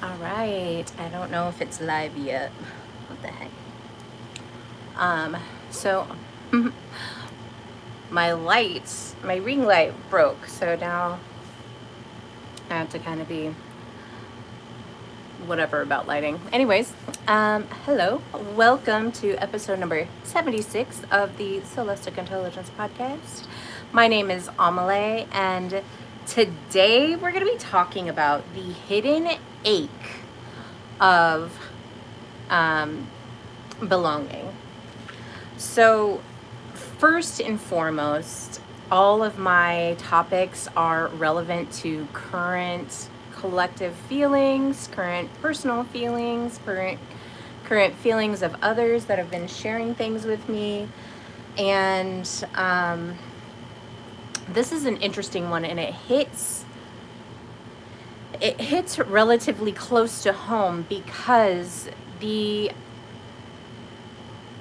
All right. I don't know if it's live yet. What the heck? So my ring light broke. So now I have to kind of be whatever about lighting. Anyways, hello. Welcome to episode number 76 of the Celestic Intelligence Podcast. My name is Amelie, and today we're going to be talking about the hidden ache of um, belonging. So, first and foremost, all of my topics are relevant to current collective feelings, current personal feelings, current feelings of others that have been sharing things with me. And this is an interesting one, and it hits relatively close to home because the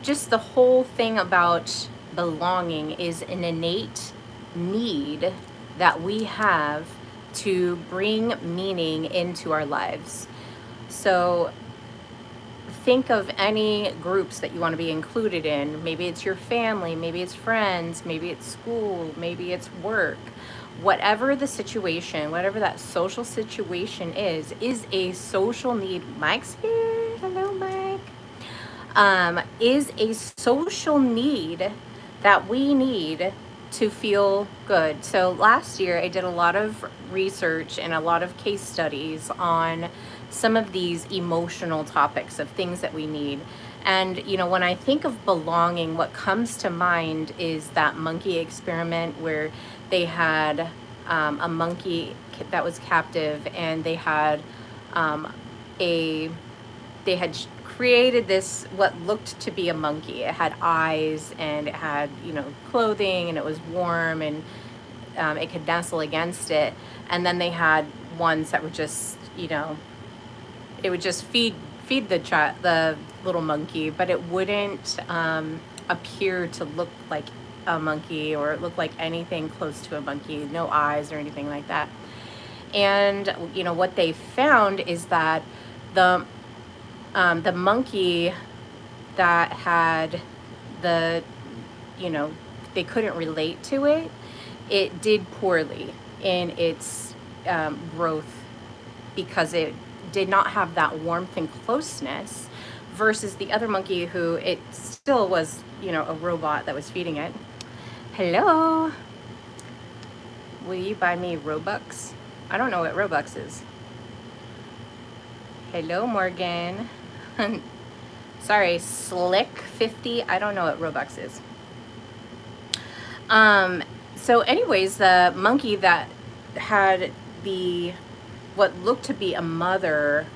just the whole thing about belonging is an innate need that we have to bring meaning into our lives. So think of any groups that you want to be included in. Maybe it's your family, maybe it's friends, maybe it's school, maybe it's work. Whatever the situation, whatever that social situation is a social need. Mike's here. Hello, Mike. Is a social need that we need to feel good. So last year, I did a lot of research and a lot of case studies on some of these emotional topics of things that we need. And, when I think of belonging, what comes to mind is that monkey experiment where they had a monkey that was captive, and um, a they had created this what looked to be a monkey. It had eyes, and it had clothing, and it was warm, and it could nestle against it. And then they had ones that were just it would just feed the little monkey, but it wouldn't appear to look like a monkey or look like anything close to a monkey. No eyes or anything like that. And what they found is that the the monkey that had the, you know, they couldn't relate to it, it did poorly in its growth because it did not have that warmth and closeness versus the other monkey who it still was, a robot that was feeding it. Hello, will you buy me Robux? I don't know what Robux is. Hello, Morgan. Sorry, Slick50. I don't know what Robux is. So anyways, the monkey that had the what looked to be a mother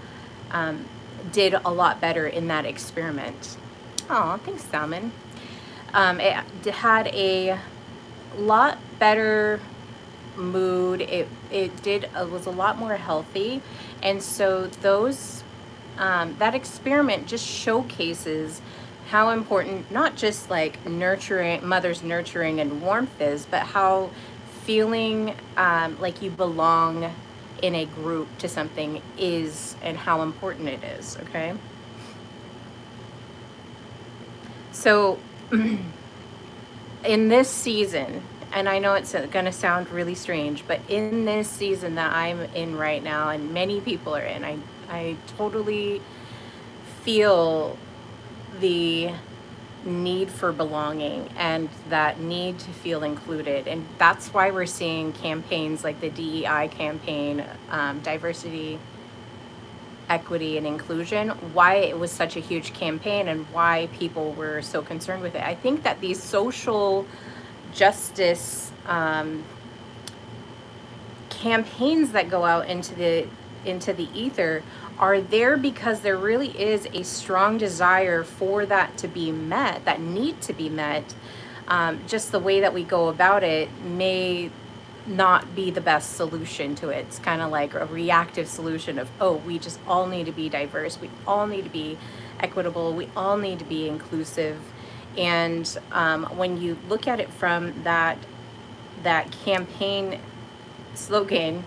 um, did a lot better in that experiment. Oh, thanks, Salmon. It had a lot better mood. It was a lot more healthy, and so those that experiment just showcases how important not just like nurturing mother's nurturing and warmth is, but how feeling like you belong in a group to something is, and how important it is. Okay, so in this season, and I know it's going to sound really strange, but in this season that I'm in right now, and many people are in, I totally feel the need for belonging and that need to feel included. And that's why we're seeing campaigns like the DEI campaign, diversity, equity, and inclusion, why it was such a huge campaign and why people were so concerned with it. I think that these social justice campaigns that go out into the ether are there because there really is a strong desire for that to be met, that need to be met. Just the way that we go about it may not be the best solution to it. It's kind of like a reactive solution of, oh, we just all need to be diverse, we all need to be equitable, we all need to be inclusive. And when you look at it from that campaign slogan,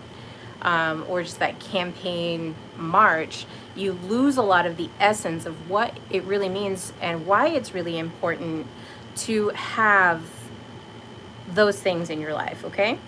or just that campaign march, you lose a lot of the essence of what it really means and why it's really important to have those things in your life, okay?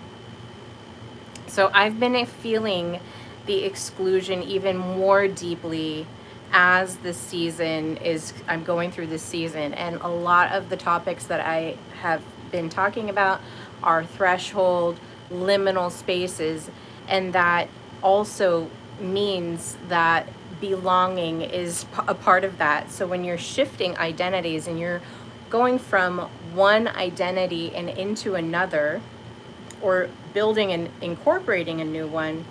So I've been feeling the exclusion even more deeply as this season is, I'm going through this season, and a lot of the topics that I have been talking about are threshold, liminal spaces, and that also means that belonging is a part of that. So when you're shifting identities and you're going from one identity and into another, or building and incorporating a new one,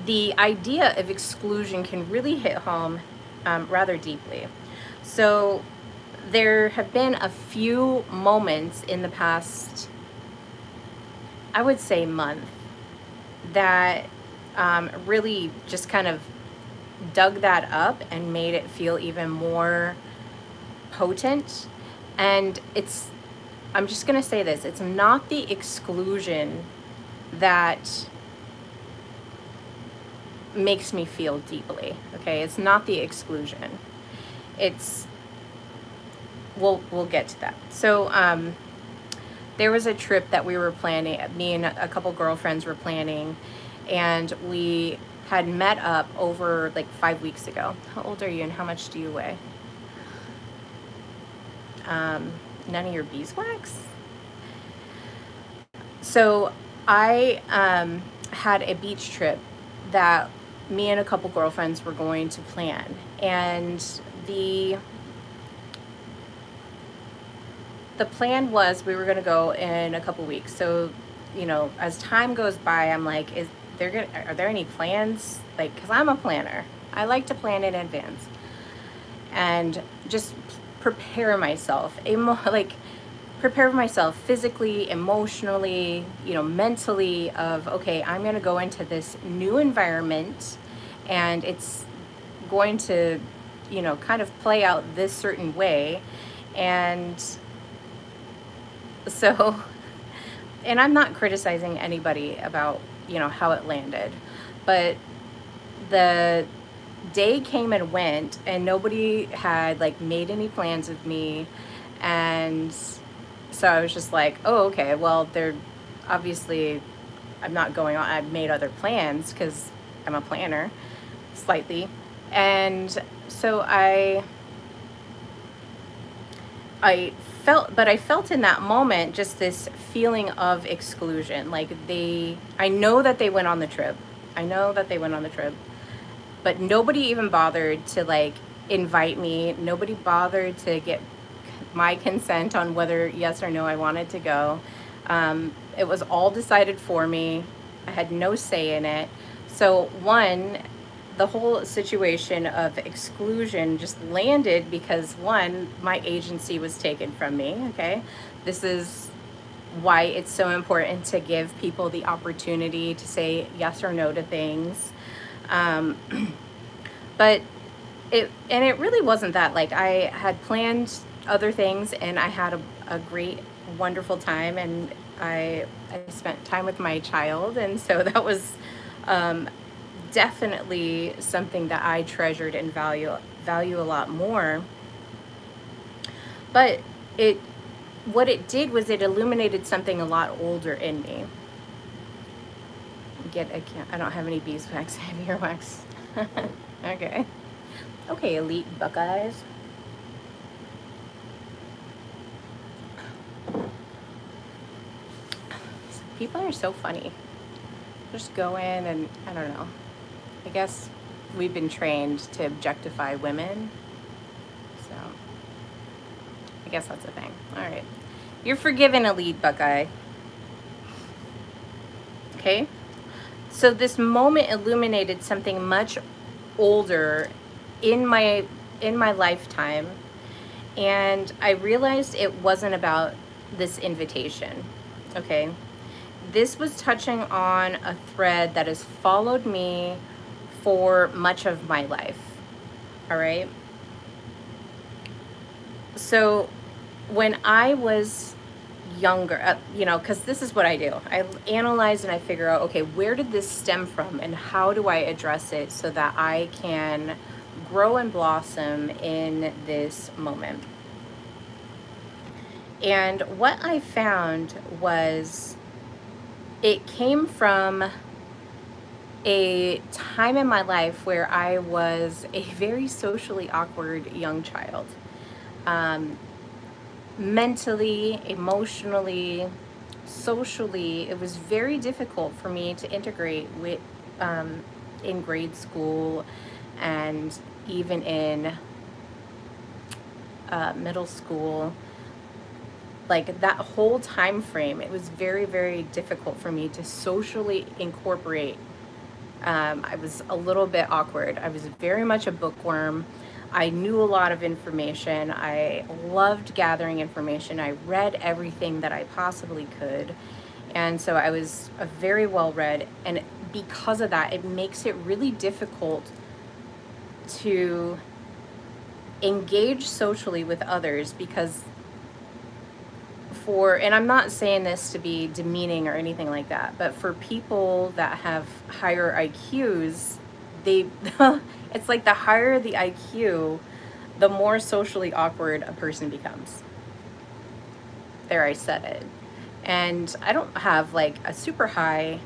the idea of exclusion can really hit home rather deeply. So there have been a few moments in the past, I would say, month, that really just kind of dug that up and made it feel even more potent. And I'm just going to say this, it's not the exclusion that makes me feel deeply, okay? It's not the exclusion. It's, we'll get to that. So there was a trip that we were planning, me and a couple girlfriends were planning, and we had met up over like 5 weeks ago. How old are you and how much do you weigh? None of your beeswax? So I had a beach trip that me and a couple girlfriends were going to plan, and the plan was we were going to go in a couple weeks. So, you know, as time goes by, I'm like, are there any plans? Like, because I'm a planner, I like to plan in advance and just prepare myself, prepare myself physically, emotionally, you know, mentally, of, okay, I'm going to go into this new environment and it's going to, you know, kind of play out this certain way. And so, and I'm not criticizing anybody about, you know, how it landed, but the day came and went and nobody had like made any plans with me. And so I was just like, oh, okay, well, they're obviously, I'm not going on. I've made other plans because I'm a planner slightly. And so I felt in that moment just this feeling of exclusion. Like I know that they went on the trip. But nobody even bothered to like invite me. Nobody bothered to get my consent on whether yes or no I wanted to go. It was all decided for me. I had no say in it. So the whole situation of exclusion just landed because my agency was taken from me, okay? This is why it's so important to give people the opportunity to say yes or no to things. But it really wasn't that. Like, I had planned other things and I had a great, wonderful time, and I spent time with my child, and so that was definitely something that I treasured and value a lot more. But what it did was it illuminated something a lot older in me. I don't have any beeswax. I have earwax. Okay, elite Buckeyes. People are so funny. Just go in and, I don't know. I guess we've been trained to objectify women. So I guess that's a thing. All right. You're forgiven, elite Buckeye. Okay? So this moment illuminated something much older in my lifetime, and I realized it wasn't about this invitation. Okay? This was touching on a thread that has followed me for much of my life. All right? So when I was younger, because this is what I do. I analyze and I figure out, okay, where did this stem from and how do I address it so that I can grow and blossom in this moment. And what I found was it came from a time in my life where I was a very socially awkward young child. Um, Mentally, emotionally, socially, it was very difficult for me to integrate with in grade school and even in middle school. Like that whole time frame, it was very, very difficult for me to socially incorporate. I was a little bit awkward. I was very much a bookworm. I knew a lot of information. I loved gathering information. I read everything that I possibly could. And so I was a very well read. And because of that, it makes it really difficult to engage socially with others because and I'm not saying this to be demeaning or anything like that, but for people that have higher IQs, they it's like the higher the IQ, the more socially awkward a person becomes. There, I said it. And I don't have like a super high,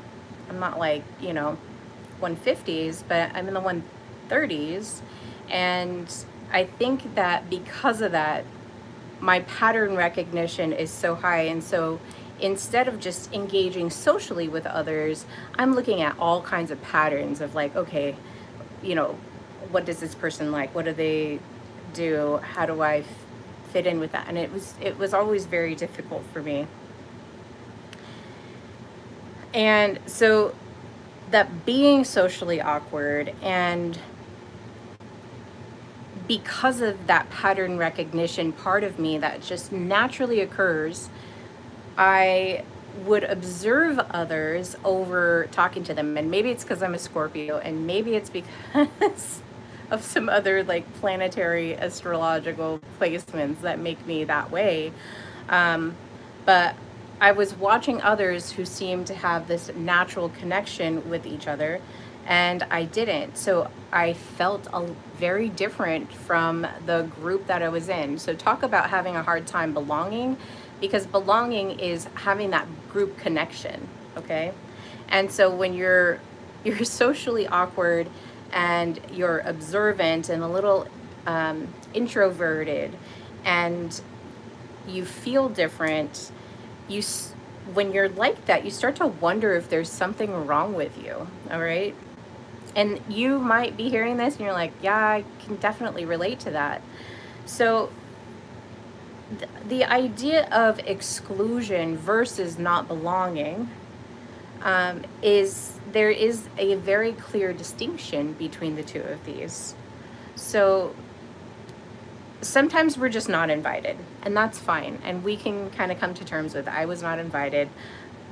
I'm not like, 150s, but I'm in the 130s. And I think that because of that, my pattern recognition is so high. And so instead of just engaging socially with others, I'm looking at all kinds of patterns of like, okay, what does this person like? What do they do? How do I fit in with that? And it was always very difficult for me. And so that being socially awkward, and because of that pattern recognition part of me that just naturally occurs, I would observe others over talking to them. And maybe it's because I'm a Scorpio, and maybe it's because of some other like planetary astrological placements that make me that way. But I was watching others who seemed to have this natural connection with each other, and I didn't. So I felt very different from the group that I was in. So talk about having a hard time belonging, because belonging is having that group connection, okay? And so when you're socially awkward and you're observant and a little introverted, and you feel different, when you're like that, you start to wonder if there's something wrong with you, all right? And you might be hearing this and you're like, yeah, I can definitely relate to that. So the idea of exclusion versus not belonging there is a very clear distinction between the two of these. So sometimes we're just not invited, and that's fine. And we can kind of come to terms with, I was not invited.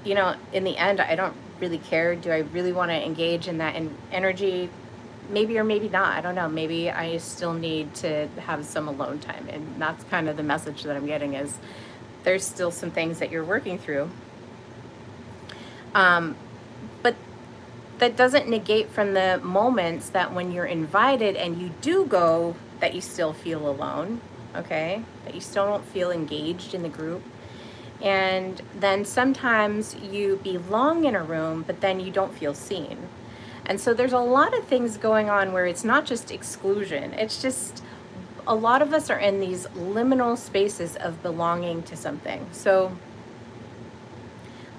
In the end, I don't really care. Do I really want to engage in that energy? Maybe or maybe not. I don't know. Maybe I still need to have some alone time. And that's kind of the message that I'm getting, is there's still some things that you're working through. But that doesn't negate from the moments that when you're invited and you do go, that you still feel alone, okay? That you still don't feel engaged in the group. And then sometimes you belong in a room, but then you don't feel seen. And so there's a lot of things going on where it's not just exclusion. It's just a lot of us are in these liminal spaces of belonging to something. So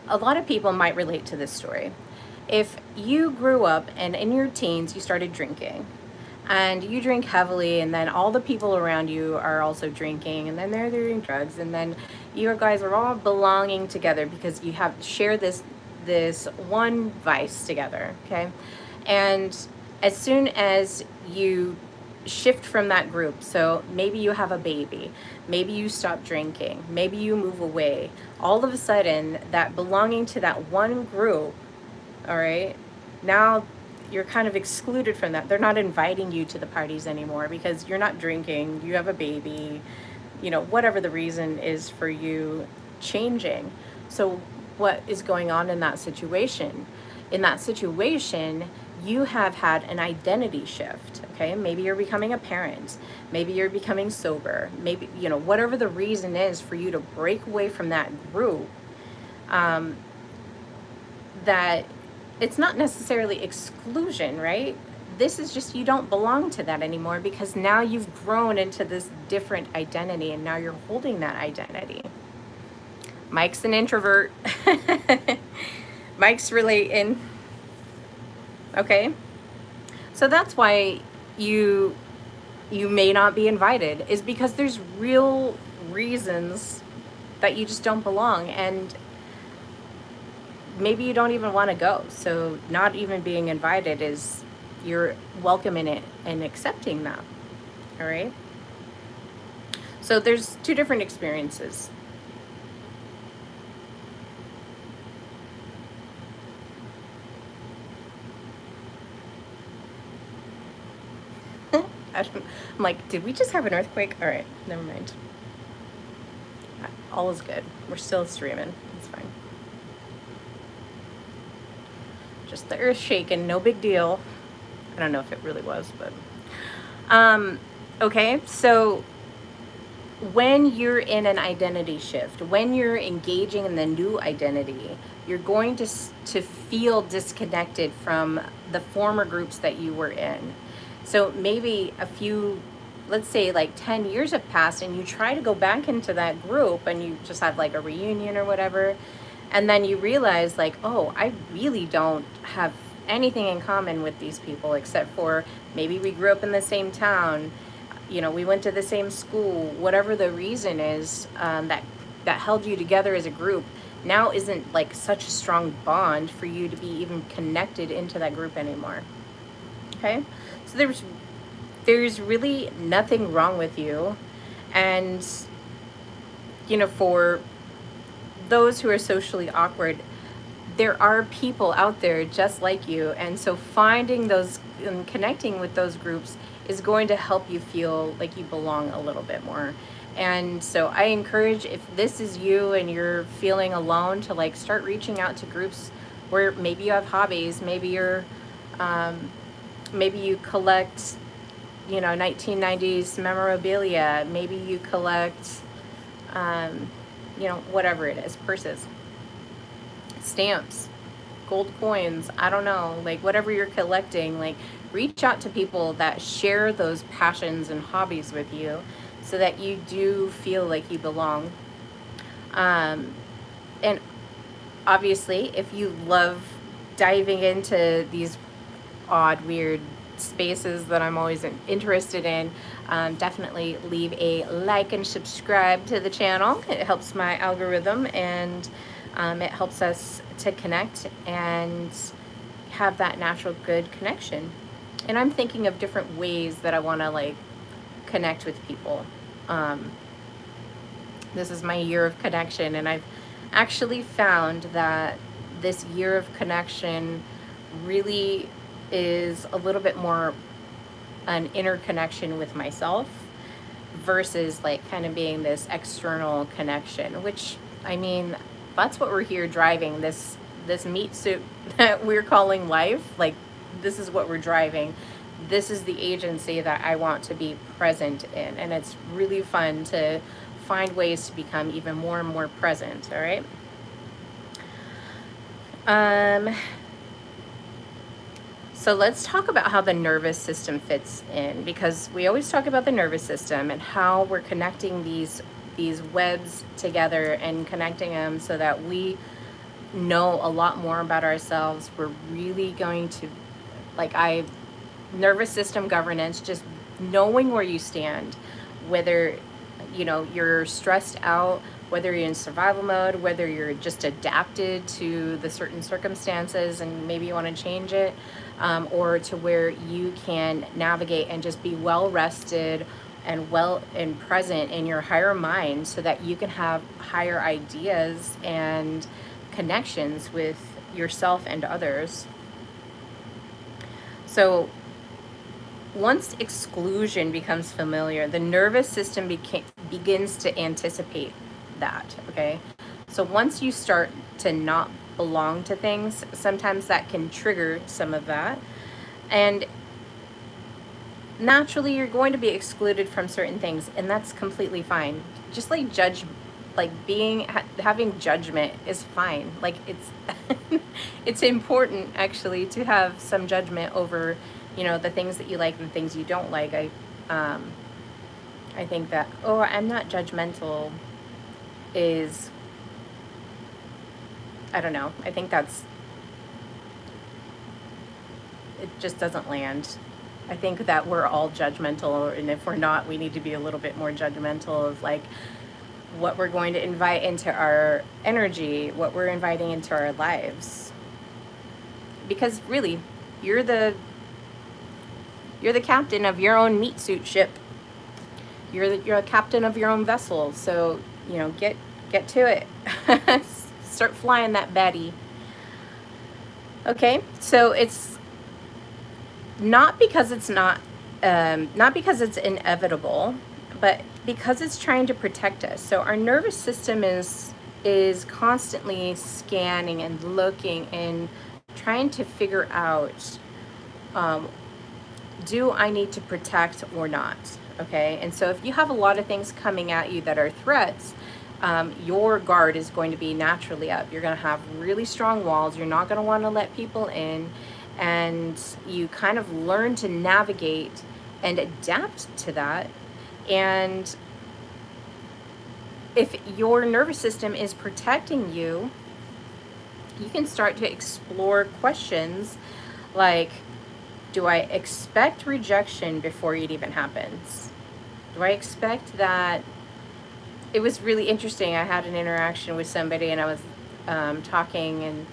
a lot of people might relate to this story. If you grew up and in your teens you started drinking, and you drink heavily, and then all the people around you are also drinking, and then they're doing drugs, and then you guys are all belonging together because you have shared this one vice together, okay? And as soon as you shift from that group, so maybe you have a baby, maybe you stop drinking, maybe you move away, all of a sudden that belonging to that one group, all right, now you're kind of excluded from that. They're not inviting you to the parties anymore because you're not drinking, you have a baby, whatever the reason is for you changing. So what is going on in that situation? In that situation, you have had an identity shift. Okay, maybe you're becoming a parent, maybe you're becoming sober, maybe, you know, whatever the reason is for you to break away from that group. That it's not necessarily exclusion, right? This is just, you don't belong to that anymore because now you've grown into this different identity and now you're holding that identity. Mike's an introvert. Mike's relating. Okay. So that's why you may not be invited, is because there's real reasons that you just don't belong, and maybe you don't even want to go. So not even being invited is, you're welcome in it and accepting that. All right. So there's two different experiences. I'm like, did we just have an earthquake? All right, never mind. All is good. We're still streaming. It's fine. Just the earth shaking, no big deal. I don't know if it really was, but okay. So when you're in an identity shift, when you're engaging in the new identity, you're going to feel disconnected from the former groups that you were in. So maybe a few, let's say like 10 years have passed and you try to go back into that group and you just have like a reunion or whatever. And then you realize like, oh, I really don't have anything in common with these people except for maybe we grew up in the same town, you know, we went to the same school, whatever the reason is, that held you together as a group now isn't like such a strong bond for you to be even connected into that group anymore. Okay. So there's really nothing wrong with you. And, you know, for those who are socially awkward, there are people out there just like you. And so finding those and connecting with those groups is going to help you feel like you belong a little bit more. And so I encourage, if this is you and you're feeling alone, to like start reaching out to groups where maybe you have hobbies, maybe you're, maybe you collect, you know, 1990s memorabilia, maybe you collect, you know, whatever it is, purses, stamps, gold coins, I don't know, like whatever you're collecting, like reach out to people that share those passions and hobbies with you so that you do feel like you belong. And obviously, if you love diving into these odd, weird spaces that I'm always interested in, definitely leave a like and subscribe to the channel. It helps my algorithm, and it helps us to connect and have that natural good connection. And I'm thinking of different ways that I want to like connect with people. This is my year of connection, and I've actually found that this year of connection really is a little bit more an inner connection with myself versus like kind of being this external connection, which, I mean, that's what we're here driving, this meat suit that we're calling life. Like, this is what we're driving. This is the agency that I want to be present in, and it's really fun to find ways to become even more and more present. All right. So let's talk about how the nervous system fits in, because we always talk about the nervous system and how we're connecting these webs together and connecting them so that we know a lot more about ourselves. We're really going to, like, nervous system governance, just knowing where you stand, whether, you know, you're stressed out, whether you're in survival mode, whether you're just adapted to the certain circumstances and maybe you want to change it, or to where you can navigate and just be well rested and well and present in your higher mind so that you can have higher ideas and connections with yourself and others. So once exclusion becomes familiar, the nervous system begins to anticipate that, okay? So once you start to not belong to things, sometimes that can trigger some of that. And naturally, you're going to be excluded from certain things, and that's completely fine. Just like having judgment is fine. Like it's it's important actually to have some judgment over, the things that you like and the things you don't like. I think that, oh, I'm not judgmental is, I don't know. I think it just doesn't land. I think that we're all judgmental, and if we're not, we need to be a little bit more judgmental of like what we're going to invite into our energy, what we're inviting into our lives. Because really, you're the captain of your own meat suit ship. You're a captain of your own vessel. So, get to it. Start flying that Betty. Okay, so it's not because it's not because it's inevitable, but because it's trying to protect us. So our nervous system is constantly scanning and looking and trying to figure out, do I need to protect or not? Okay, and so if you have a lot of things coming at you that are threats, your guard is going to be naturally up. You're going to have really strong walls. You're not going to want to let people in, and you kind of learn to navigate and adapt to that. And if your nervous system is protecting you, you can start to explore questions like, do I expect rejection before it even happens? Do I expect that? It was really interesting. I had an interaction with somebody, and I was talking, and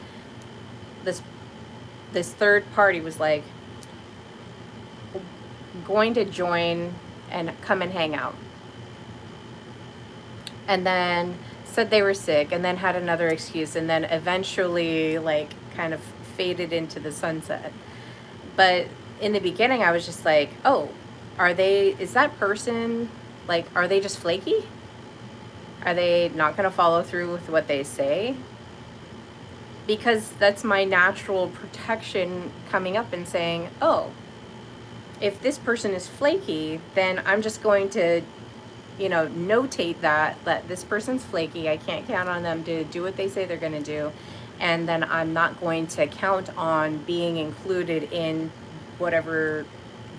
this third party was like going to join and come and hang out, and then said they were sick, and then had another excuse, and then eventually like kind of faded into the sunset. But in the beginning, I was just like, oh, is that person, like, are they just flaky? Are they not going to follow through with what they say? Because that's my natural protection coming up and saying, oh, if this person is flaky, then I'm just going to, notate that this person's flaky. I can't count on them to do what they say they're going to do. And then I'm not going to count on being included in whatever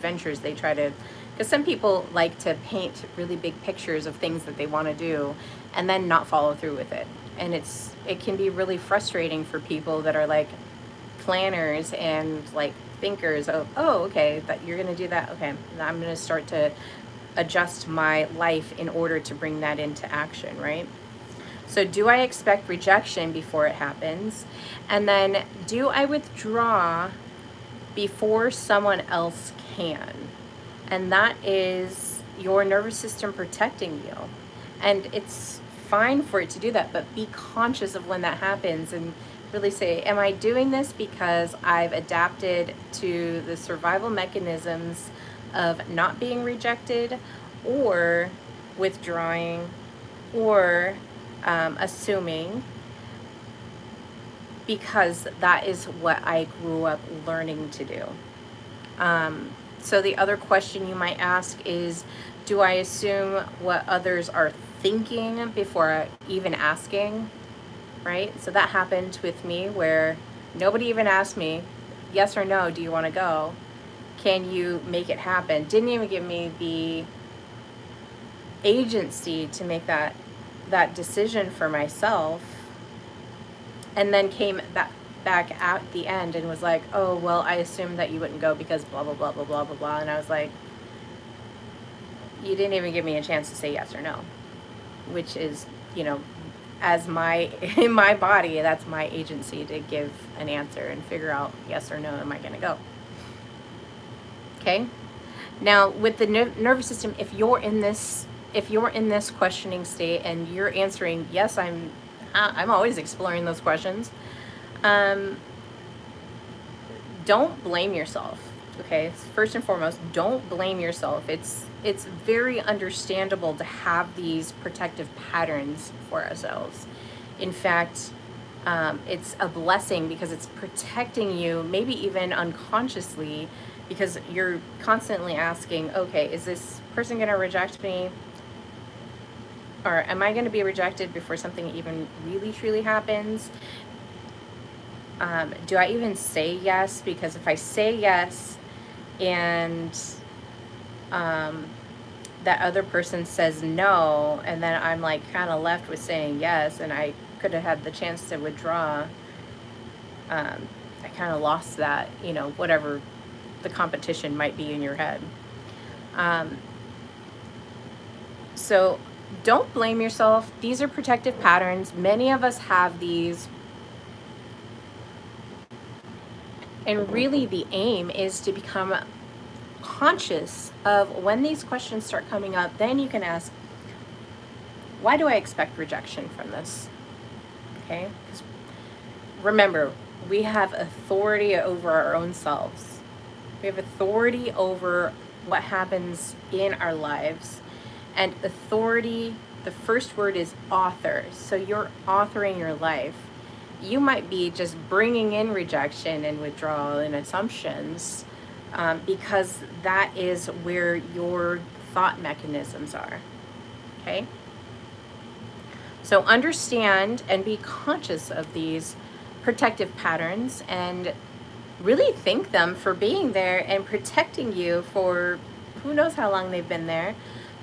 ventures they try to, because some people like to paint really big pictures of things that they want to do and then not follow through with it. And it can be really frustrating for people that are like planners and like thinkers of, oh, okay, that you're going to do that. Okay, I'm going to start to adjust my life in order to bring that into action, right? So do I expect rejection before it happens? And then do I withdraw before someone else can? And that is your nervous system protecting you. And it's fine for it to do that, but be conscious of when that happens and really say, am I doing this because I've adapted to the survival mechanisms of not being rejected, or withdrawing, or assuming, because that is what I grew up learning to do. So the other question you might ask is, do I assume what others are thinking before even asking, right? So that happened with me where nobody even asked me, yes or no, do you want to go? Can you make it happen? Didn't even give me the agency to make that decision for myself. And then came back at the end and was like, oh, well, I assumed that you wouldn't go because blah, blah, blah, blah, blah, blah, blah. And I was like, you didn't even give me a chance to say yes or no, which is, as in my body, that's my agency to give an answer and figure out yes or no, am I going to go? Okay. Now with the nervous system, if you're in this questioning state and you're answering yes, I'm always exploring those questions. Don't blame yourself. Okay, first and foremost, don't blame yourself. It's very understandable to have these protective patterns for ourselves, In fact, it's a blessing because it's protecting you, maybe even unconsciously, because you're constantly asking, okay, is this person going to reject me? Or am I going to be rejected before something even really truly happens? Do I even say yes? Because if I say yes and that other person says no, and then I'm like kind of left with saying yes, and I could have had the chance to withdraw, I kind of lost that, whatever the competition might be in your head. Um, so don't blame yourself. These are protective patterns. Many of us have these. And really, the aim is to become conscious of when these questions start coming up. Then you can ask, why do I expect rejection from this? Okay? Because remember, we have authority over our own selves. We have authority over what happens in our lives. And authority, the first word is author. So you're authoring your life. You might be just bringing in rejection and withdrawal and assumptions, because that is where your thought mechanisms are. Okay? So understand and be conscious of these protective patterns and really thank them for being there and protecting you for who knows how long they've been there,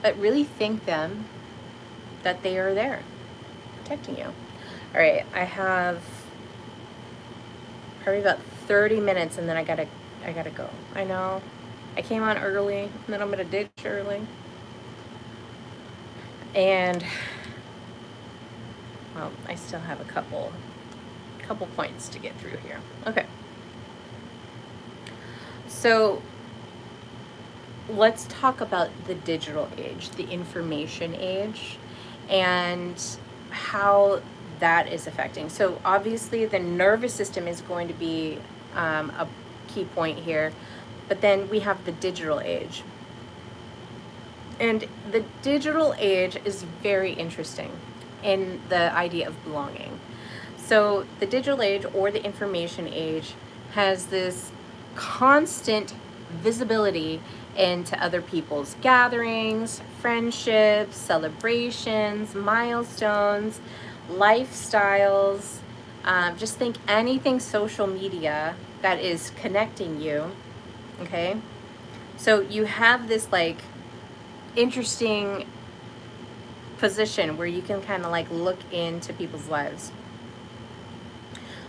but really thank them that they are there protecting you. All right, I have probably about 30 minutes and then I gotta go. I know I came on early and then I'm gonna ditch early. And well, I still have a couple points to get through here. Okay. So let's talk about the digital age, the information age, and how that is affecting. So obviously the nervous system is going to be a key point here, but then we have the digital age. And the digital age is very interesting in the idea of belonging. So the digital age or the information age has this constant visibility into other people's gatherings, friendships, celebrations, milestones, lifestyles. Just think anything social media that is connecting you, okay? So you have this like interesting position where you can kind of like look into people's lives.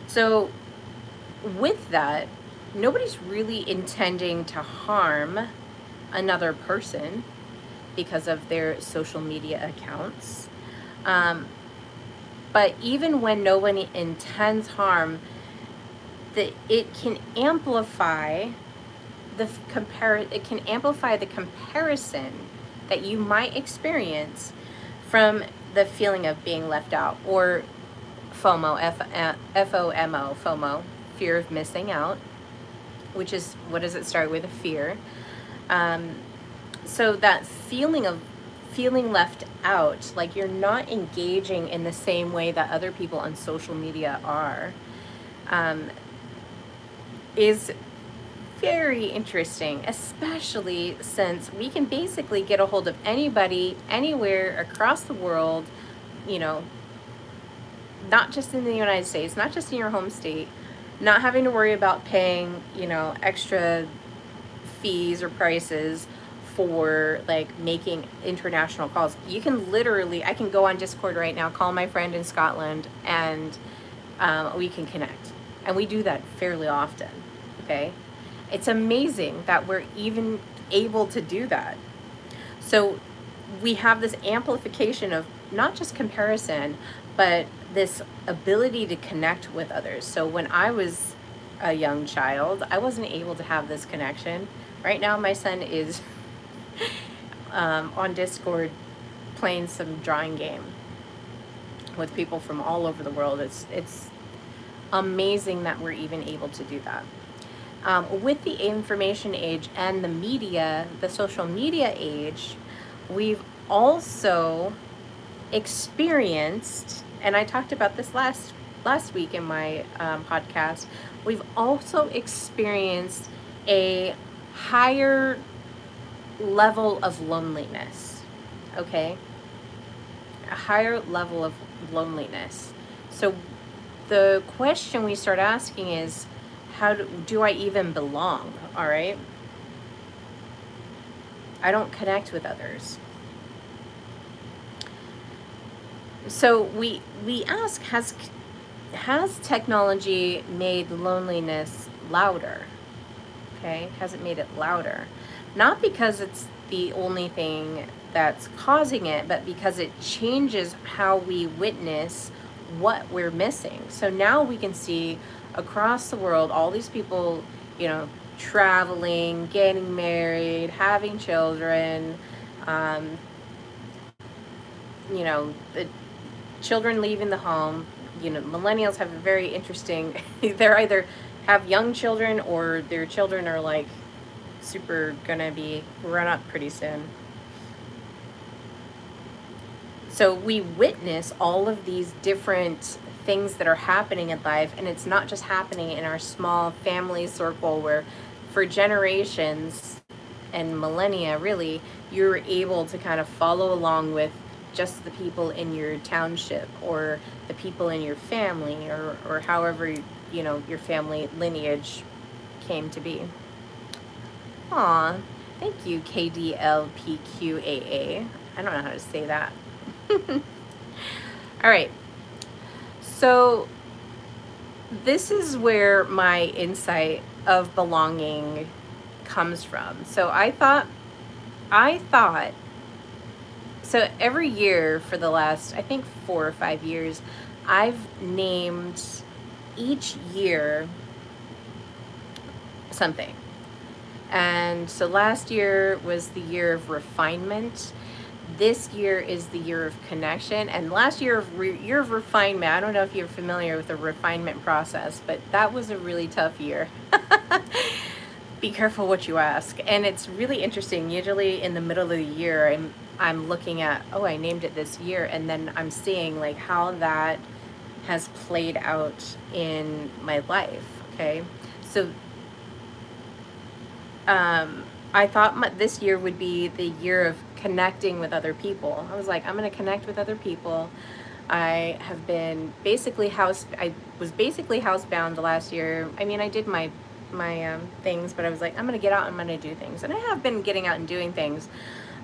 So with that, nobody's really intending to harm another person because of their social media accounts. But even when nobody intends harm, it can amplify the comparison that you might experience from the feeling of being left out, or FOMO, FOMO, FOMO, fear of missing out, which is, what does it start with? A fear. So that feeling of feeling left out, like you're not engaging in the same way that other people on social media are, is very interesting, especially since we can basically get a hold of anybody, anywhere across the world, not just in the United States, not just in your home state, not having to worry about paying, extra fees or prices for like making international calls. You can literally, I can go on Discord right now, call my friend in Scotland, and we can connect. And we do that fairly often, okay? It's amazing that we're even able to do that. So we have this amplification of not just comparison, but this ability to connect with others. So when I was a young child, I wasn't able to have this connection. Right now, my son is on Discord playing some drawing game with people from all over the world. It's amazing that we're even able to do that. With the information age and the media, the social media age, we've also experienced, and I talked about this last week in my podcast, we've also experienced a higher level of loneliness. Okay, a higher level of loneliness. So the question we start asking is, how do I even belong? All right, I don't connect with others. So we ask, has technology made loneliness louder? Okay, has it made it louder? Not because it's the only thing that's causing it, but because it changes how we witness what we're missing. So now we can see across the world all these people, traveling, getting married, having children, um, the children leaving the home. Millennials have a very interesting, they're either have young children or their children are like super gonna be run up pretty soon. So we witness all of these different things that are happening in life, and it's not just happening in our small family circle where for generations and millennia really you're able to kind of follow along with just the people in your township or the people in your family, or however your family lineage came to be. Aw, thank you, KDLPQAA. I don't know how to say that. All right, so this is where my insight of belonging comes from. So I thought, so every year for the last, I think 4 or 5 years, I've named each year something. And so last year was the year of refinement. This year is the year of connection. And last year year of refinement, I don't know if you're familiar with the refinement process, but that was a really tough year. Be careful what you ask. And it's really interesting. Usually in the middle of the year, I'm looking at, oh, I named it this year, and then I'm seeing like how that has played out in my life. Okay, so I thought this year would be the year of connecting with other people. I was like, I'm going to connect with other people. I have been I was basically housebound the last year. I mean, I did my things, but I was like, I'm going to get out and I'm going to do things. And I have been getting out and doing things.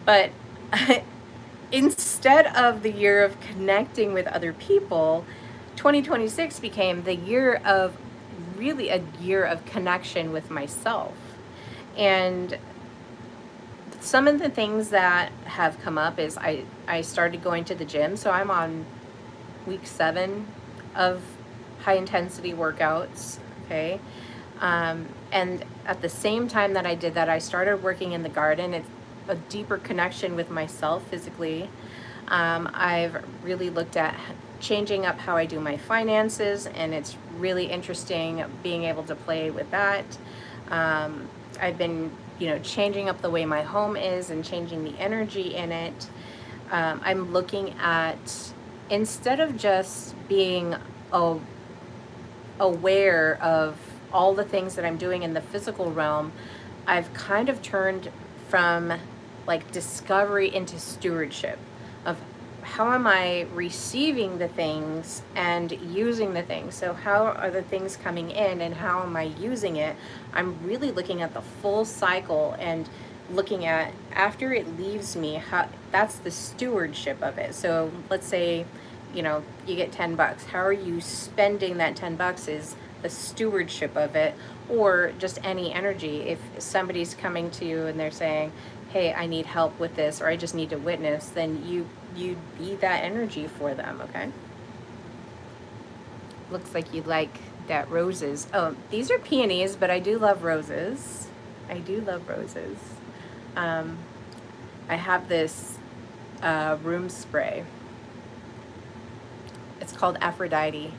But instead of the year of connecting with other people, 2026 became the year of really a year of connection with myself. And some of the things that have come up is I started going to the gym. So I'm on week 7 of high intensity workouts. Okay. And at the same time that I did that, I started working in the garden. It's a deeper connection with myself physically. I've really looked at changing up how I do my finances, and it's really interesting being able to play with that. I've been, changing up the way my home is and changing the energy in it. I'm looking at, instead of just being aware of all the things that I'm doing in the physical realm, I've kind of turned from like discovery into stewardship of how am I receiving the things and using the things. So how are the things coming in and how am I using it? I'm really looking at the full cycle and looking at after it leaves me, how that's the stewardship of it. So let's say, you get $10. How are you spending that $10 is the stewardship of it, or just any energy. If somebody's coming to you and they're saying, hey, I need help with this, or I just need to witness, then you be that energy for them. Okay, looks like you like that roses. Oh, these are peonies, but I do love roses. I do love roses. I have this room spray. It's called Aphrodite,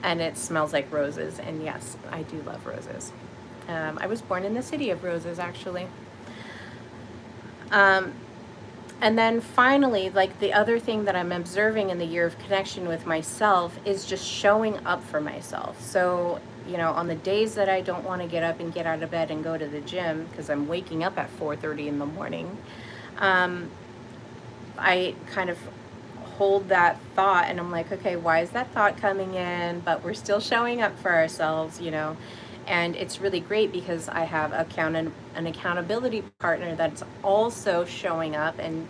and it smells like roses. And yes, I do love roses. I was born in the city of roses, actually. And then finally, like the other thing that I'm observing in the year of connection with myself is just showing up for myself. So, you know, on the days that I don't want to get up and get out of bed and go to the gym because I'm waking up at 4:30 in the morning, um, I kind of hold that thought and I'm like, okay, why is that thought coming in? But we're still showing up for ourselves, you know. And it's really great because I have an accountability partner that's also showing up and,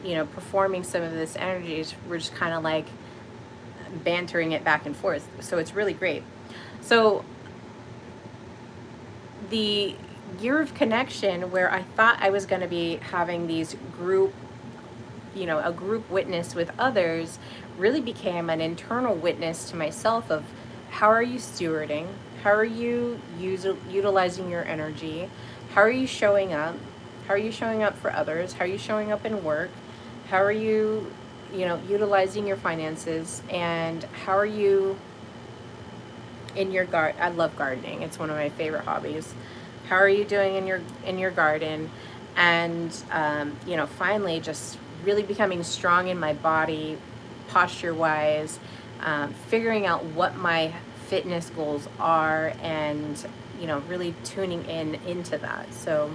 you know, performing some of this energy. We're just kind of like bantering it back and forth. So it's really great. So the year of connection, where I thought I was going to be having these group, you know, a group witness with others, really became an internal witness to myself of how are you stewarding? How are you utilizing your energy? How are you showing up? How are you showing up for others? How are you showing up in work? How are you, you know, utilizing your finances? And how are you in your garden? I love gardening. It's one of my favorite hobbies. How are you doing in your garden? And you know, finally, just really becoming strong in my body, posture wise, figuring out what my fitness goals are, and you know, really tuning into that. So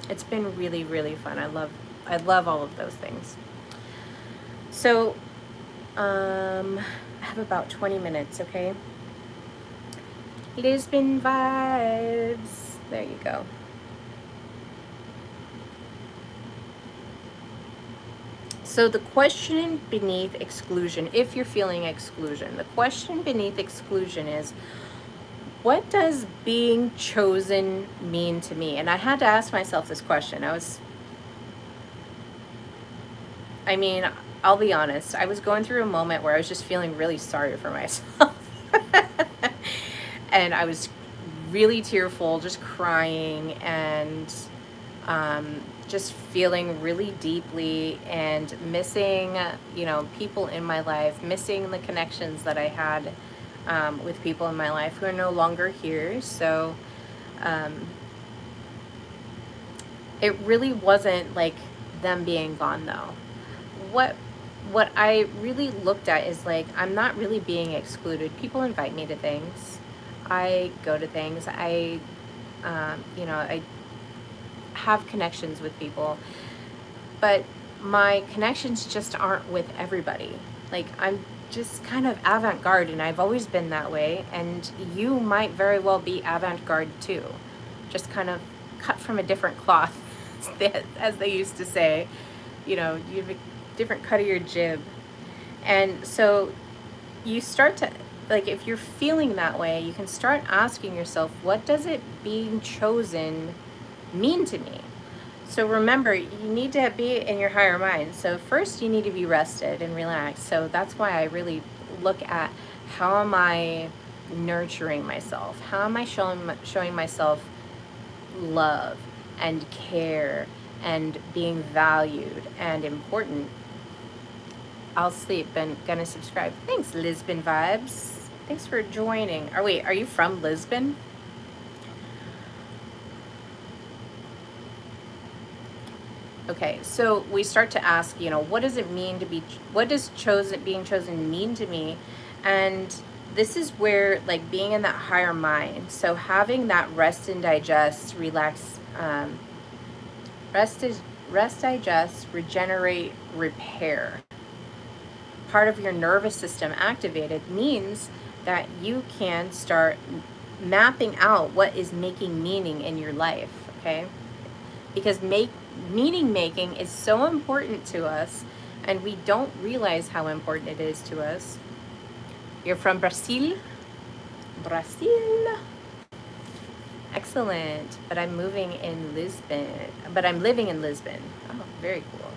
it's been really, really fun. I love all of those things. So I have about 20 minutes, okay? Lisbon vibes. There you go. So the question beneath exclusion, if you're feeling exclusion, the question beneath exclusion is, what does being chosen mean to me? And I had to ask myself this question. I mean, I'll be honest, I was going through a moment where I was just feeling really sorry for myself. And I was really tearful, just crying, and just feeling really deeply and missing, you know, people in my life, missing the connections that I had with people in my life who are no longer here. So it really wasn't like them being gone though. What what I really looked at is like, I'm not really being excluded. People invite me to things. I go to things. You know, I have connections with people, but my connections just aren't with everybody. Like, I'm just kind of avant-garde, and I've always been that way, and you might very well be avant-garde too, just kind of cut from a different cloth, as they used to say. You know, you have a different cut of your jib. And so you start to, like, if you're feeling that way, you can start asking yourself, what does it being chosen mean to me? So remember, you need to be in your higher mind. So first you need to be rested and relaxed. So that's why I really look at, how am I nurturing myself? How am I showing myself love and care and being valued and important? I'll sleep and gonna subscribe. Thanks, Lisbon Vibes. Thanks for joining. Wait, are you from Lisbon? Okay, so we start to ask, you know, what does it mean to be, what does being chosen mean to me? And this is where, like, being in that higher mind, so having that rest and digest, relax, rest, digest, regenerate, repair, part of your nervous system activated, means that you can start mapping out what is making meaning in your life, okay? Because meaning making is so important to us, and we don't realize how important it is to us. You're from Brazil? Brazil. Excellent. But I'm living in Lisbon. Oh, very cool.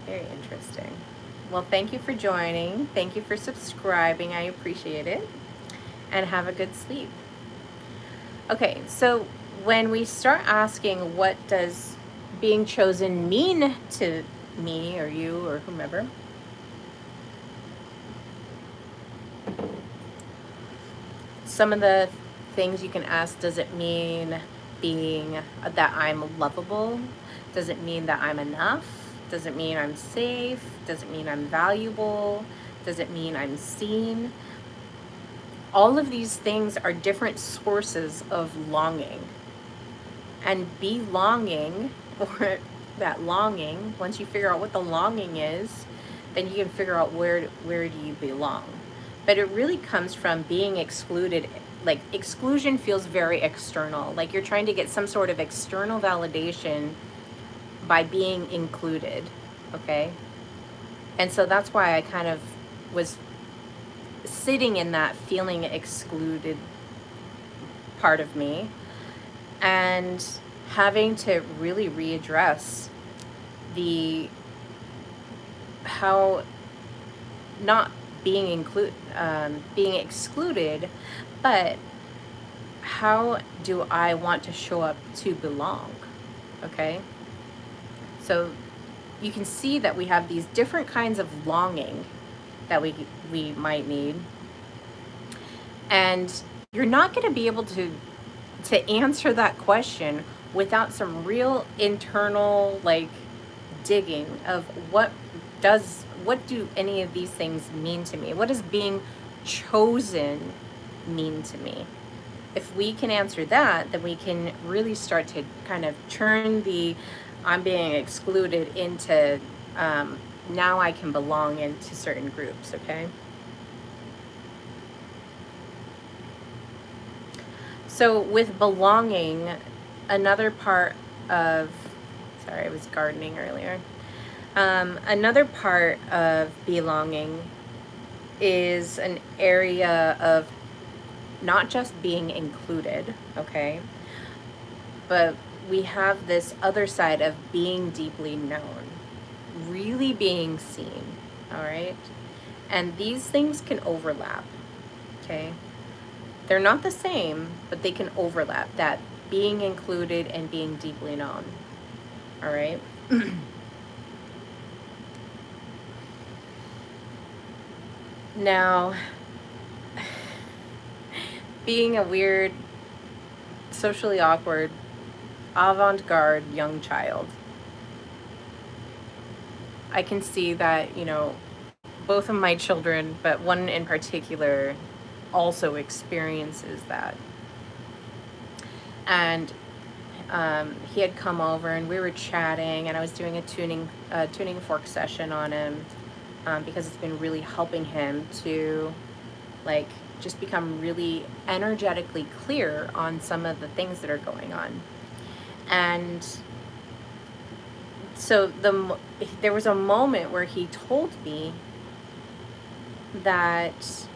Very interesting. Well, thank you for joining. Thank you for subscribing. I appreciate it. And have a good sleep. Okay, so when we start asking, what does being chosen mean to me or you or whomever, some of the things you can ask, does it mean being that I'm lovable? Does it mean that I'm enough? Does it mean I'm safe? Does it mean I'm valuable? Does it mean I'm seen? All of these things are different sources of longing. And belonging, or that longing, once you figure out what the longing is, then you can figure out where do you belong. But it really comes from being excluded. Like, exclusion feels very external, like you're trying to get some sort of external validation by being included, okay? And so that's why I kind of was sitting in that feeling excluded part of me, and having to really readdress the how not being excluded, but how do I want to show up to belong? Okay, so you can see that we have these different kinds of longing that we might need, and you're not going to be able to answer that question without some real internal, like, digging of what do any of these things mean to me? What does being chosen mean to me? If we can answer that, then we can really start to kind of turn the I'm being excluded into now I can belong into certain groups, okay? So with belonging, another part of, sorry, I was gardening earlier. Another part of belonging is an area of not just being included, okay, but we have this other side of being deeply known, really being seen, all right? And these things can overlap, okay? They're not the same, but they can overlap, that being included and being deeply known, all right? Now, being a weird, socially awkward, avant-garde young child, I can see that, both of my children, but one in particular, also experiences that. And he had come over and we were chatting, and I was doing a tuning fork session on him, because it's been really helping him to, like, just become really energetically clear on some of the things that are going on. And so there was a moment where he told me that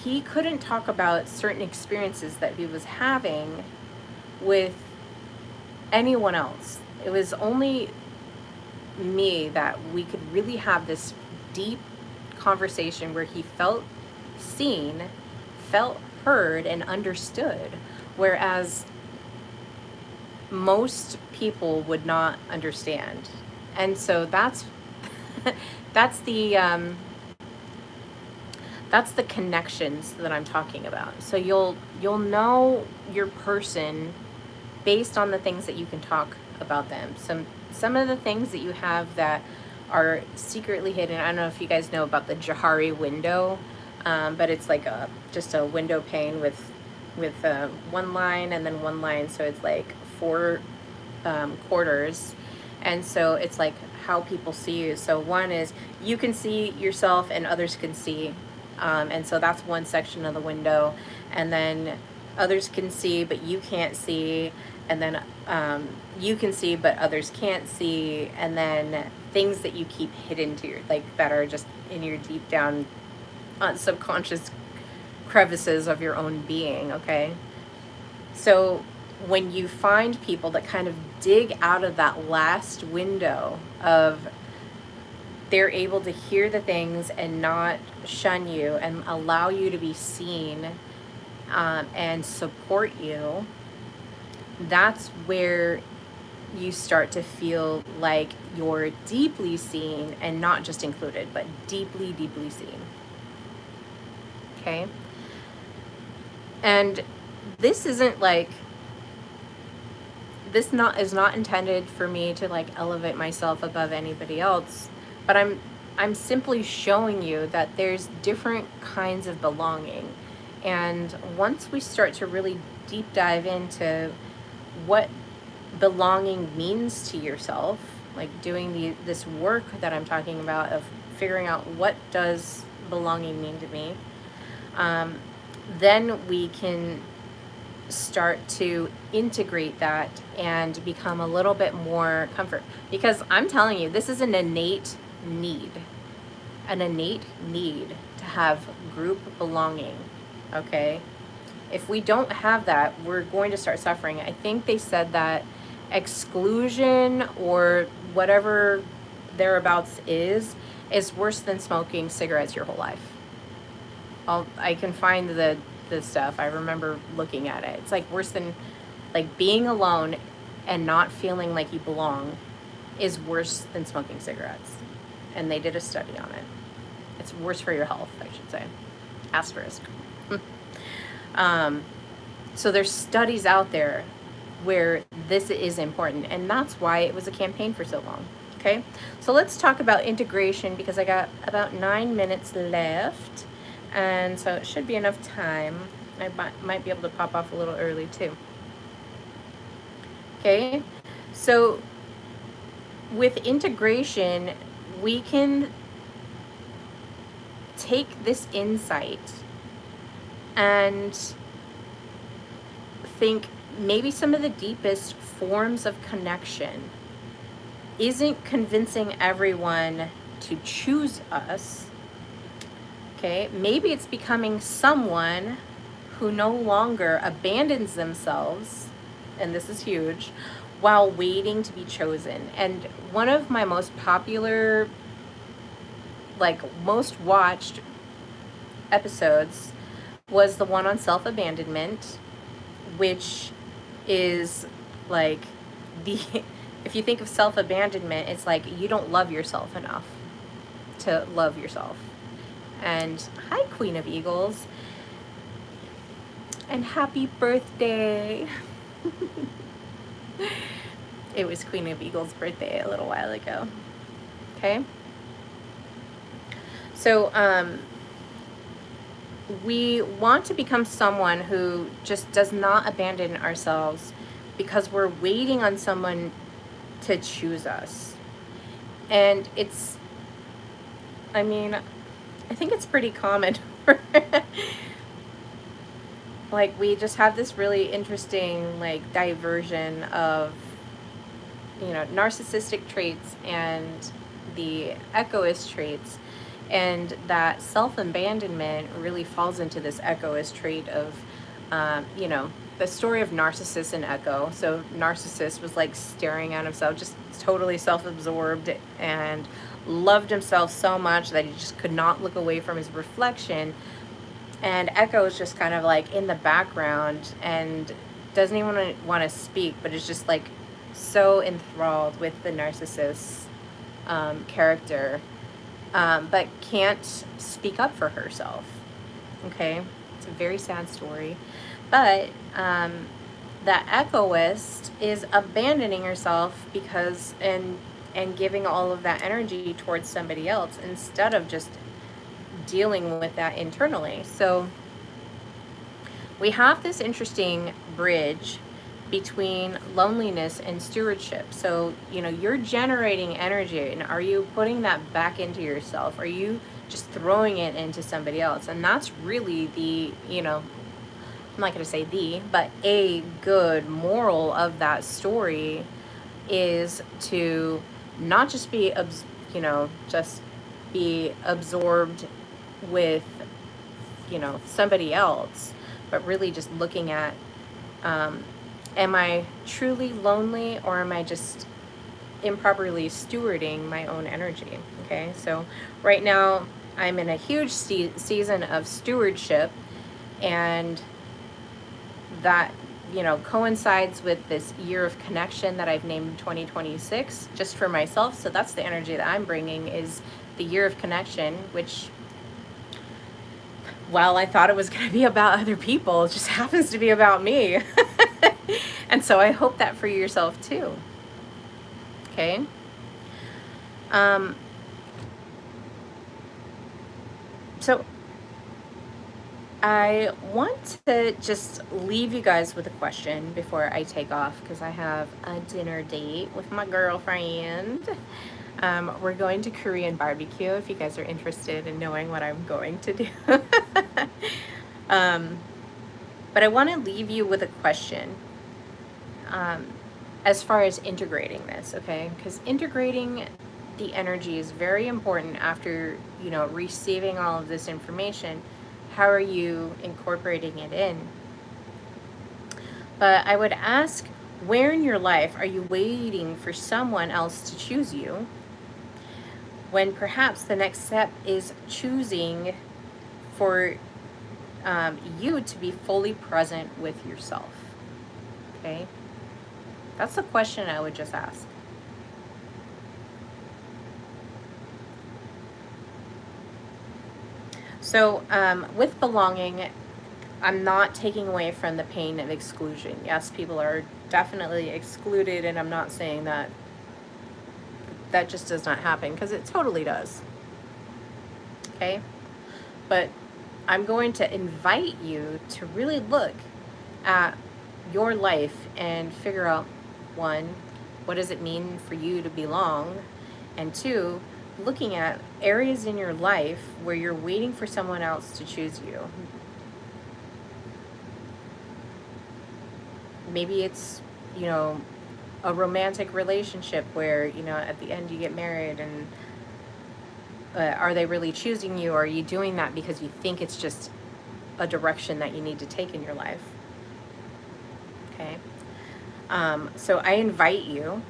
he couldn't talk about certain experiences that he was having with anyone else. It was only me that we could really have this deep conversation where he felt seen, felt heard, and understood, whereas most people would not understand. And so that's that's the connections that I'm talking about. So you'll know your person based on the things that you can talk about them. Some of the things that you have that are secretly hidden. I don't know if you guys know about the Johari window, but it's like just a window pane with one line and then one line, so it's like 4 quarters, and so it's like how people see you. So one is you can see yourself and others can see, and so that's one section of the window, and then others can see but you can't see, and then you can see but others can't see, and then things that you keep hidden to your, like, that are just in your deep down subconscious crevices of your own being, okay? So when you find people that kind of dig out of that last window of, they're able to hear the things and not shun you and allow you to be seen, and support you, that's where you start to feel like you're deeply seen and not just included, but deeply, deeply seen. Okay? And this isn't like this not is not intended for me to like elevate myself above anybody else, but I'm simply showing you that there's different kinds of belonging. And once we start to really deep dive into what belonging means to yourself, like doing this work that I'm talking about of figuring out what does belonging mean to me, then we can start to integrate that and become a little bit more comfort. Because I'm telling you, this is an innate need to have group belonging, okay? If we don't have that, we're going to start suffering. I think they said that exclusion or whatever thereabouts is worse than smoking cigarettes your whole life. I can find the stuff. I remember looking at it. It's like worse than, like, being alone and not feeling like you belong is worse than smoking cigarettes. And they did a study on it. It's worse for your health, I should say. Asterisk. So there's studies out there where this is important, and that's why it was a campaign for so long. Okay, so let's talk about integration, because I got about 9 minutes left, and so it should be enough time. I might be able to pop off a little early too. Okay, so with integration, we can take this insight and think maybe some of the deepest forms of connection isn't convincing everyone to choose us. Okay, maybe it's becoming someone who no longer abandons themselves, and this is huge, while waiting to be chosen. And one of my most popular, like most watched episodes was the one on self-abandonment, which is like the if you think of self-abandonment, it's like you don't love yourself enough to love yourself. And hi, Queen of Eagles, and happy birthday. It was Queen of Eagles' birthday a little while ago. Okay, so we want to become someone who just does not abandon ourselves because we're waiting on someone to choose us. And it's, I mean, I think it's pretty common. Like, we just have this really interesting, like, diversion of, you know, narcissistic traits and the egoist traits. And that self-abandonment really falls into this egoist trait of, you know, the story of Narcissus and Echo. So Narcissus was like staring at himself, just totally self-absorbed, and loved himself so much that he just could not look away from his reflection. And Echo is just kind of like in the background and doesn't even want to speak, but is just like so enthralled with the Narcissus character. But can't speak up for herself. Okay, it's a very sad story. But that echoist is abandoning herself because and giving all of that energy towards somebody else instead of just dealing with that internally. So we have this interesting bridge between loneliness and stewardship. So, you know, you're generating energy, and are you putting that back into yourself? Are you just throwing it into somebody else? And that's really the, you know, I'm not going to say the, but a good moral of that story is to not just be, you know, just be absorbed with, you know, somebody else, but really just looking at, am I truly lonely, or am I just improperly stewarding my own energy? Okay, so right now I'm in a huge season of stewardship, and that, you know, coincides with this year of connection that I've named 2026 just for myself. So that's the energy that I'm bringing, is the year of connection, which, while I thought it was going to be about other people, it just happens to be about me. And so I hope that for yourself too. Okay. So I want to just leave you guys with a question before I take off, because I have a dinner date with my girlfriend. We're going to Korean barbecue if you guys are interested in knowing what I'm going to do. But I want to leave you with a question as far as integrating this, okay? Because integrating the energy is very important after, receiving all of this information. How are you incorporating it in? But I would ask, where in your life are you waiting for someone else to choose you, when perhaps the next step is choosing for you to be fully present with yourself? Okay? That's the question I would just ask. So, with belonging, I'm not taking away from the pain of exclusion. Yes, people are definitely excluded, and I'm not saying that that just does not happen, because it totally does. Okay? But I'm going to invite you to really look at your life and figure out, one, what does it mean for you to belong? And two, looking at areas in your life where you're waiting for someone else to choose you. Maybe it's, a romantic relationship where, at the end you get married, and are they really choosing you? Or are you doing that because you think it's just a direction that you need to take in your life? Okay. So I invite you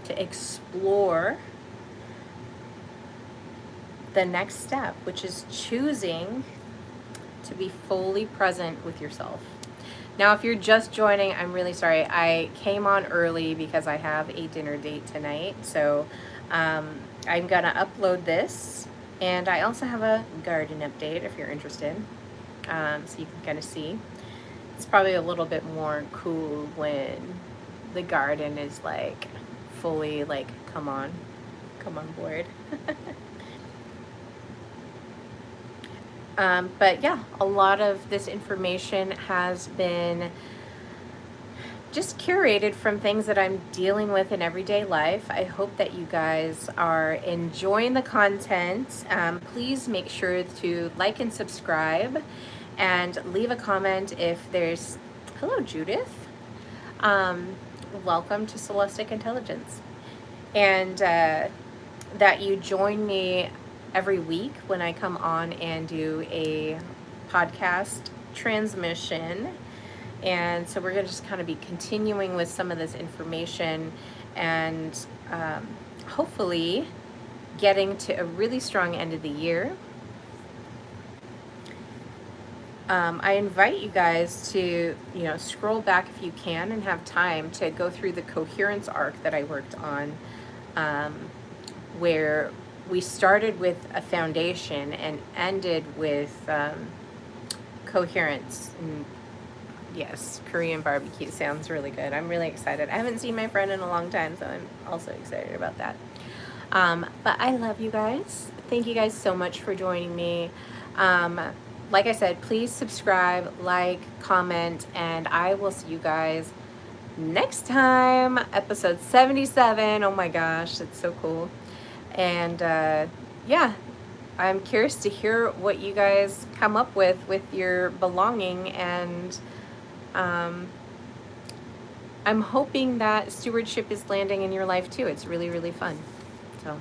to explore the next step, which is choosing to be fully present with yourself. Now, if you're just joining, I'm really sorry. I came on early because I have a dinner date tonight. So I'm going to upload this. And I also have a garden update if you're interested. So you can kind of see. It's probably a little bit more cool when the garden is like fully like, come on board. But yeah, a lot of this information has been just curated from things that I'm dealing with in everyday life. I hope that you guys are enjoying the content. Please make sure to like and subscribe, and leave a comment if there's... Hello, Judith. Welcome to Celestic Intelligence. And that you join me every week when I come on and do a podcast transmission. And so we're going to just kind of be continuing with some of this information, and hopefully getting to a really strong end of the year. I invite you guys to, scroll back if you can and have time to go through the coherence arc that I worked on, where we started with a foundation and ended with coherence. And yes, Korean barbecue sounds really good. I'm really excited. I haven't seen my friend in a long time, so I'm also excited about that. But I love you guys. Thank you guys so much for joining me. Like I said, please subscribe, like, comment, and I will see you guys next time. Episode 77. Oh my gosh, that's so cool. And yeah, I'm curious to hear what you guys come up with your belonging, and I'm hoping that stewardship is landing in your life too. It's really, really fun. So